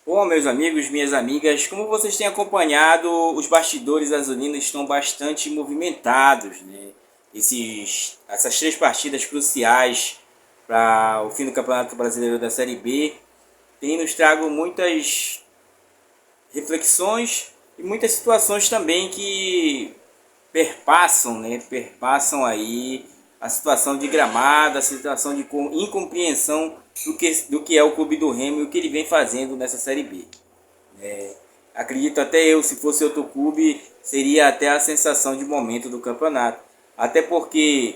Bom, meus amigos, minhas amigas, como vocês têm acompanhado, os bastidores azulinos estão bastante movimentados, né? Essas três partidas cruciais para o fim do Campeonato Brasileiro da Série B têm nos trago muitas reflexões e muitas situações também que perpassam, né? Perpassam aí a situação de Gramado, a situação de incompreensão do que é o Clube do Remo e o que ele vem fazendo nessa Série B. Acredito até eu, se fosse outro clube, seria até a sensação de momento do campeonato. Até porque,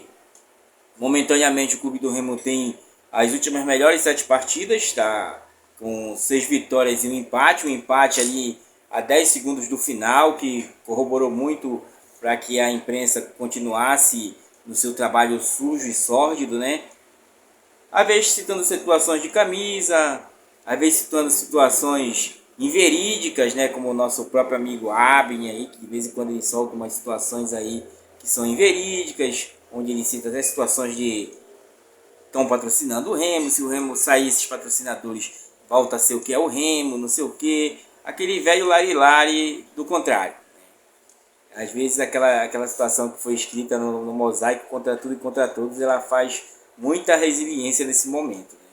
momentaneamente, o Clube do Remo tem as últimas melhores 7 partidas, tá? Com 6 vitórias e um empate. Um empate ali a 10 segundos do final, que corroborou muito para que a imprensa continuasse no seu trabalho sujo e sórdido, né? Às vezes citando situações de camisa, às vezes citando situações inverídicas, né, como o nosso próprio amigo Abner aí, que de vez em quando ele solta umas situações aí que são inverídicas, onde ele cita até situações de estão patrocinando o Remo, se o Remo sair esses patrocinadores, volta a ser o que é o Remo, não sei o que, aquele velho lari-lari do contrário. Às vezes aquela situação que foi escrita no mosaico contra tudo e contra todos, ela faz muita resiliência nesse momento. Né?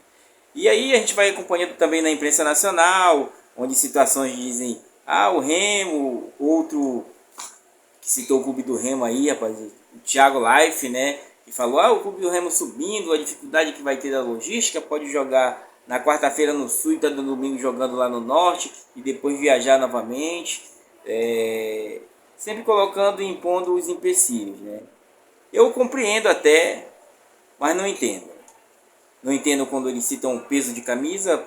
E aí a gente vai acompanhando também na imprensa nacional, onde situações dizem, o Remo, outro que citou o clube do Remo aí, rapaz, o Thiago Life, né? Que falou, o clube do Remo subindo, a dificuldade que vai ter da logística, pode jogar na quarta-feira no sul e tá no domingo jogando lá no norte e depois viajar novamente. Sempre colocando e impondo os empecilhos, né? Eu compreendo até, mas não entendo. Não entendo quando eles citam peso de camisa,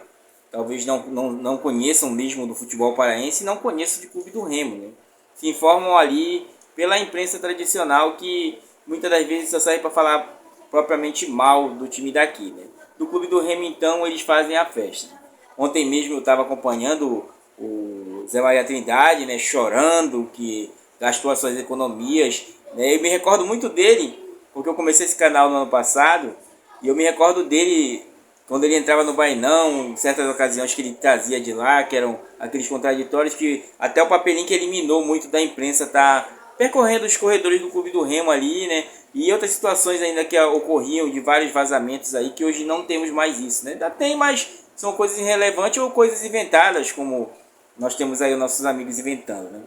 talvez não conheçam mesmo do futebol paraense e não conheçam de clube do Remo, né? Se informam ali pela imprensa tradicional que muitas das vezes só serve para falar propriamente mal do time daqui, né? Do clube do Remo, então, eles fazem a festa. Ontem mesmo eu estava acompanhando o Zé Maria Trindade, né, chorando que gastou as suas economias, né? Eu me recordo muito dele, porque eu comecei esse canal no ano passado, e eu me recordo dele quando ele entrava no Bainão, em certas ocasiões que ele trazia de lá, que eram aqueles contraditórios que até o papelinho que eliminou muito da imprensa tá percorrendo os corredores do Clube do Remo ali, né? E outras situações ainda que ocorriam de vários vazamentos aí, que hoje não temos mais isso, né? Ainda tem, mas são coisas irrelevantes ou coisas inventadas, como nós temos aí os nossos amigos inventando, né?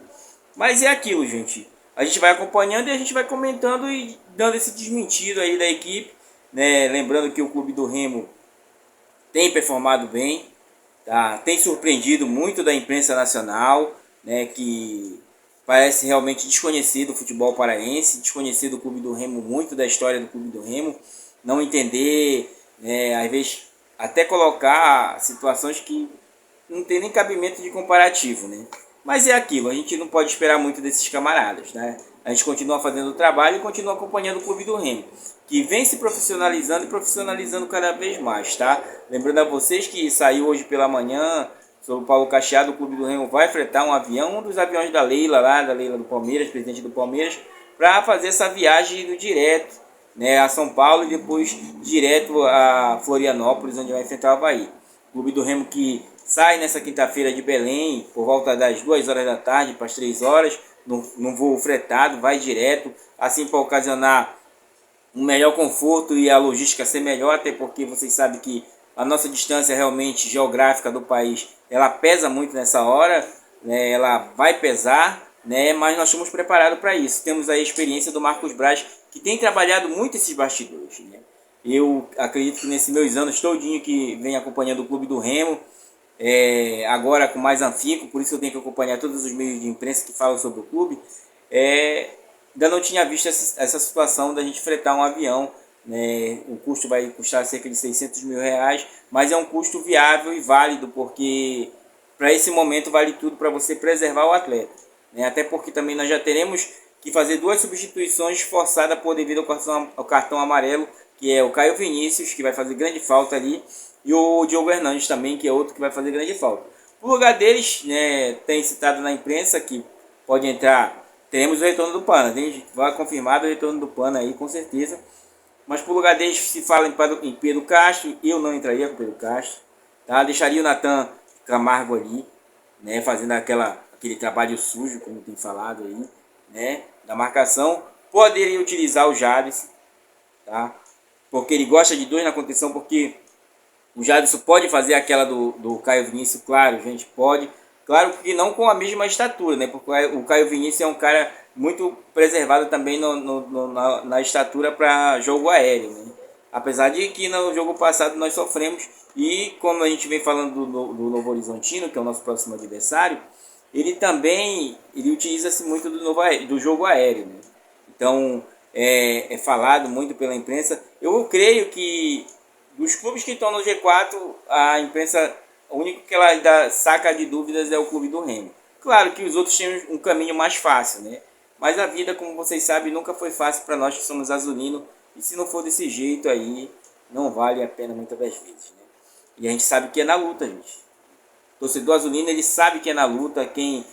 Mas é aquilo, gente. A gente vai acompanhando e a gente vai comentando e dando esse desmentido aí da equipe, né? Lembrando que o Clube do Remo tem performado bem, tá? Tem surpreendido muito da imprensa nacional, né? Que parece realmente desconhecido o futebol paraense, desconhecido o Clube do Remo, muito da história do Clube do Remo, não entender, né? Às vezes até colocar situações que não tem nem cabimento de comparativo, né? Mas é aquilo, a gente não pode esperar muito desses camaradas, né? A gente continua fazendo o trabalho e continua acompanhando o Clube do Remo, que vem se profissionalizando e profissionalizando cada vez mais, tá? Lembrando a vocês que saiu hoje pela manhã sobre o Paulo Cacheado, o Clube do Remo vai fretar um avião, um dos aviões da Leila lá, da Leila do Palmeiras, presidente do Palmeiras, para fazer essa viagem do direto, né, a São Paulo e depois direto a Florianópolis, onde vai enfrentar o Havaí. O Clube do Remo que sai nessa quinta-feira de Belém por volta das 2 horas da tarde para as 3 horas, num voo fretado, vai direto, assim para ocasionar um melhor conforto e a logística ser melhor, até porque vocês sabem que a nossa distância realmente geográfica do país, ela pesa muito nessa hora, né? Ela vai pesar, né? Mas nós estamos preparados para isso. Temos a experiência do Marcos Braz, que tem trabalhado muito esses bastidores, né? Eu acredito que nesses meus anos todinho que venho acompanhando o Clube do Remo, agora com mais afinco, por isso que eu tenho que acompanhar todos os meios de imprensa que falam sobre o clube, ainda não tinha visto essa situação da gente fretar um avião, né? O custo vai custar cerca de 600 mil reais, mas é um custo viável e válido, porque para esse momento vale tudo para você preservar o atleta, né? Até porque também nós já teremos que fazer 2 substituições forçadas por devido ao cartão amarelo, que é o Caio Vinícius, que vai fazer grande falta ali, e o Diogo Hernandes também, que é outro que vai fazer grande falta. O lugar deles, né, tem citado na imprensa que pode entrar, teremos o retorno do Pana, vai confirmado o retorno do Pana aí, com certeza. Mas por lugar deles se fala em Pedro Castro, eu não entraria com Pedro Castro, tá? Deixaria o Natan Camargo ali, né, fazendo aquele trabalho sujo, como tem falado aí, né, da marcação. Poderia utilizar o Jadson, tá? Porque ele gosta de dois na contenção, porque o Jadson pode fazer aquela do Caio Vinícius, claro, gente, pode. Claro que não com a mesma estatura, né? Porque o Caio Vinícius é um cara muito preservado também na estatura para jogo aéreo, né? Apesar de que no jogo passado nós sofremos, e como a gente vem falando do Novo Horizontino, que é o nosso próximo adversário, ele utiliza-se muito do jogo aéreo, né? Então é falado muito pela imprensa. Eu creio que dos clubes que estão no G4, a imprensa, o único que ela ainda saca de dúvidas é o clube do Remo. Claro que os outros têm um caminho mais fácil, né? Mas a vida, como vocês sabem, nunca foi fácil para nós que somos azulinos. E se não for desse jeito aí, não vale a pena muitas das vezes, né? E a gente sabe que é na luta, gente. O torcedor azulino, ele sabe que é na luta. Quem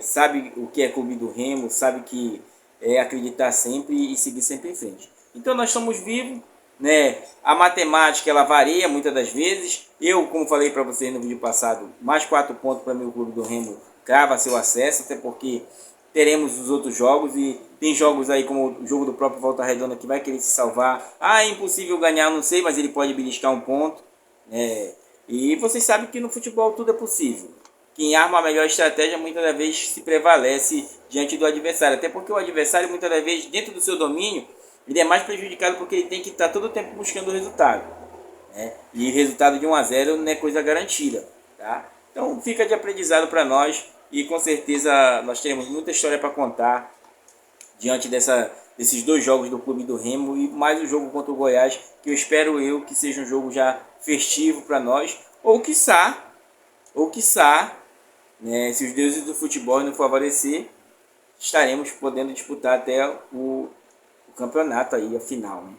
sabe o que é clube do Remo, sabe que é acreditar sempre e seguir sempre em frente. Então nós estamos vivos, né? A matemática ela varia muitas das vezes. Eu, como falei para vocês no vídeo passado, mais 4 pontos para mim o clube do Remo crava seu acesso, até porque teremos os outros jogos e tem jogos aí como o jogo do próprio Volta Redonda que vai querer se salvar. É impossível ganhar, não sei, mas ele pode beliscar um ponto, né? E vocês sabem que no futebol tudo é possível. Quem arma a melhor estratégia muitas das vezes se prevalece diante do adversário, até porque o adversário muitas das vezes dentro do seu domínio ele é mais prejudicado porque ele tem que estar todo o tempo buscando o resultado, né? E resultado de 1 a 0 não é coisa garantida, tá? Então fica de aprendizado para nós e com certeza nós teremos muita história para contar diante desses dois jogos do Clube do Remo e mais o jogo contra o Goiás, que eu espero que seja um jogo já festivo para nós, ou quiçá, né, se os deuses do futebol não favorecer, estaremos podendo disputar até o campeonato aí, a final, né?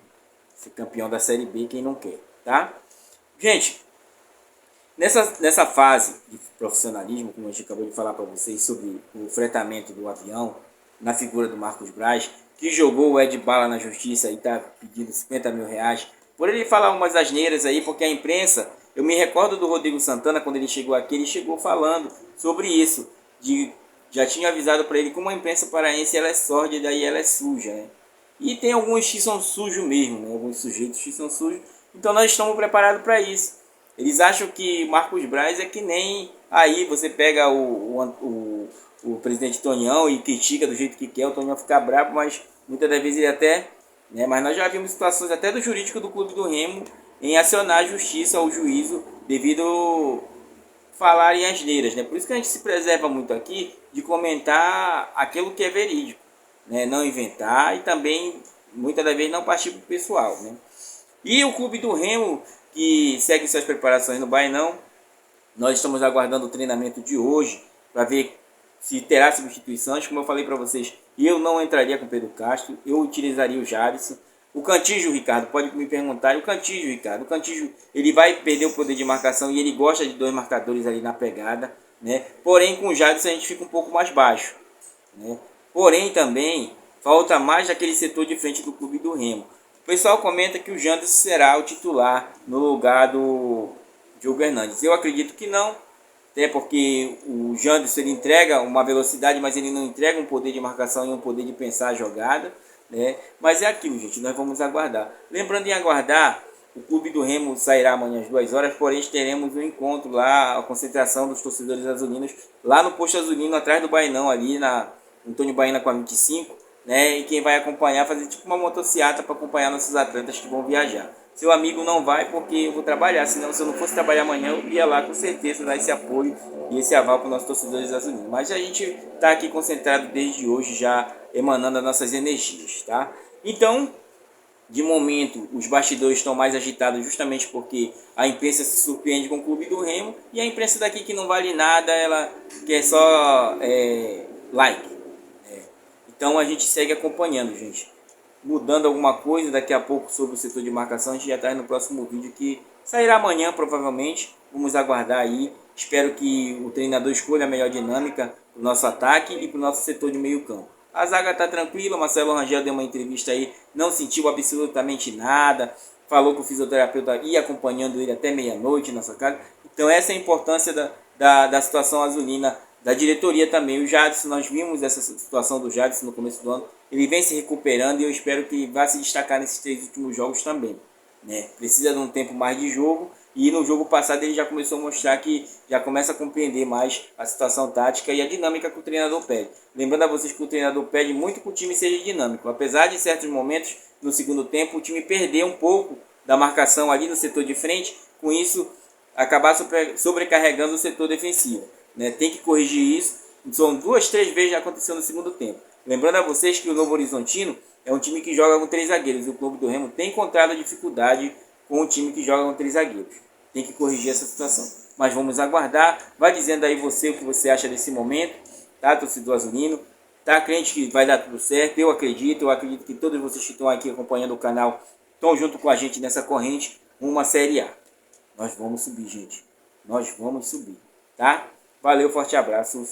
Ser campeão da Série B, quem não quer, tá? Gente, nessa fase de profissionalismo, como a gente acabou de falar para vocês sobre o fretamento do avião, na figura do Marcos Braz, que jogou o Ed Bala na justiça e está pedindo 50 mil reais, por ele falar umas asneiras aí, porque a imprensa, eu me recordo do Rodrigo Santana, quando ele chegou aqui, ele chegou falando sobre isso, já tinha avisado para ele como a imprensa paraense ela é sórdida e ela é suja, né? E tem alguns que são sujos mesmo, né? Alguns sujeitos que são sujos. Então nós estamos preparados para isso. Eles acham que Marcos Braz é que nem aí você pega o presidente Tonhão e critica do jeito que quer, o Tonhão fica bravo, mas muitas das vezes ele até, né? Mas nós já vimos situações até do jurídico do Clube do Remo em acionar a justiça ou juízo devido falarem asneiras, né? Por isso que a gente se preserva muito aqui de comentar aquilo que é verídico, né? Não inventar e também muitas das vezes não partir para o pessoal, né? E o Clube do Remo, que segue suas preparações no Bainão, nós estamos aguardando o treinamento de hoje para ver se terá substituições. Como eu falei para vocês, eu não entraria com o Pedro Castro, eu utilizaria o Jadson. O Cantígio, Ricardo, pode me perguntar. O Cantígio, Ricardo, o Cantígio, ele vai perder o poder de marcação e ele gosta de dois marcadores ali na pegada, né? Porém, com o Jadson a gente fica um pouco mais baixo, né? Porém, também falta mais daquele setor de frente do Clube do Remo. O pessoal comenta que o Janderson será o titular no lugar do Diogo Hernandes. Eu acredito que não, até porque o Janderson ele entrega uma velocidade, mas ele não entrega um poder de marcação e um poder de pensar a jogada, né? Mas é aquilo, gente, nós vamos aguardar. Lembrando em aguardar, o Clube do Remo sairá amanhã às 2 horas, porém teremos um encontro lá, a concentração dos torcedores azulinos, lá no posto azulino, atrás do Bainão, ali na Antônio Baina com a 25, né? E quem vai acompanhar, fazer tipo uma motociata para acompanhar nossos atletas que vão viajar. Seu amigo não vai porque eu vou trabalhar, senão se eu não fosse trabalhar amanhã, eu ia lá com certeza dar esse apoio e esse aval para os nossos torcedores azulinos. Mas a gente está aqui concentrado desde hoje, já emanando as nossas energias, tá? Então, de momento, os bastidores estão mais agitados justamente porque a imprensa se surpreende com o Clube do Remo e a imprensa daqui que não vale nada, ela quer só like. Então a gente segue acompanhando, gente. Mudando alguma coisa daqui a pouco sobre o setor de marcação, a gente já traz no próximo vídeo que sairá amanhã provavelmente. Vamos aguardar aí. Espero que o treinador escolha a melhor dinâmica para o nosso ataque e para o nosso setor de meio campo. A zaga está tranquila, o Marcelo Rangel deu uma entrevista aí, não sentiu absolutamente nada. Falou que o fisioterapeuta ia acompanhando ele até meia-noite na sua casa. Então essa é a importância da situação azulina, da diretoria também. O Jadson, nós vimos essa situação do Jadson no começo do ano, ele vem se recuperando e eu espero que vá se destacar nesses 3 últimos jogos também, né? Precisa de um tempo mais de jogo, e no jogo passado ele já começou a mostrar que já começa a compreender mais a situação tática e a dinâmica que o treinador pede. Lembrando a vocês que o treinador pede muito que o time seja dinâmico. Apesar de certos momentos no segundo tempo o time perder um pouco da marcação ali no setor de frente, com isso acabar sobrecarregando o setor defensivo, né? Tem que corrigir isso. São 2, 3 vezes já aconteceu no segundo tempo. Lembrando a vocês que o Novo Horizontino é um time que joga com 3 zagueiros. O Clube do Remo tem encontrado dificuldade com o time que joga com 3 zagueiros. Tem que corrigir essa situação. Mas vamos aguardar. Vai dizendo aí você o que você acha desse momento, tá, torcedor azulino? Tá crente que vai dar tudo certo? Eu acredito que todos vocês que estão aqui acompanhando o canal estão junto com a gente nessa corrente, uma Série A. Nós vamos subir, gente. Nós vamos subir, tá? Valeu, forte abraço.